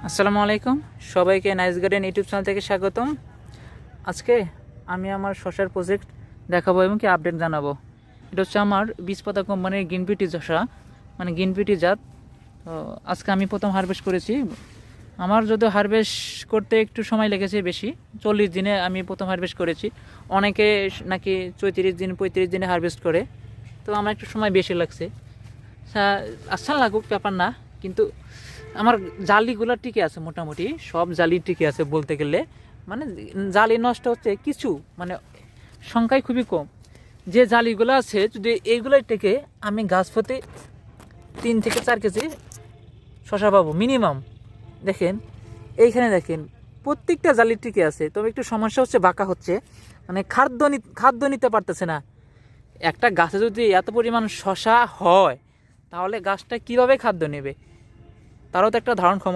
আসসালামু আলাইকুম, সবাইকে নাইস গার্ডেন ইউটিউব চ্যানেল থেকে স্বাগতম। আজকে আমি আমার শসার প্রজেক্ট দেখাবো এবং কি আপডেট জানাবো। এটা হচ্ছে আমার বীজপাতা কোম্পানির গ্রিনপিটি শসা, মানে গ্রিনপিটি জাত। তো আজকে আমি প্রথম হারভেস্ট করেছি। আমার যদিও হারভেস্ট করতে একটু সময় লেগেছে, বেশি 40 দিনে আমি প্রথম হারভেস্ট করেছি। অনেকে নাকি 34 দিন 35 দিনে হারভেস্ট করে, তো আমার একটু সময় বেশি লাগছে। আচ্ছা লাগুক, ব্যাপার না, কিন্তু আমার জালিগুলো টিকে আছে, মোটামুটি সব জালি টিকে আছে বলতে গেলে। মানে জালি নষ্ট হচ্ছে কিছু, মানে সংখ্যায় খুবই কম। যে জালিগুলো আছে যদি এইগুলোই টেকে, আমি গাছ প্রতি 3 থেকে 4 কেজি শশা পাবো মিনিমাম। দেখেন এইখানে দেখেন প্রত্যেকটা জালি টিকে আছে, তবে একটু সমস্যা হচ্ছে, বাঁকা হচ্ছে, মানে খাদ্য নিতে পারতেছে না। একটা গাছে যদি এত পরিমাণ শশা হয়, তাহলে গাছটা কিভাবে খাদ্য নেবে, তারও তো একটা ধারণ ক্ষমতা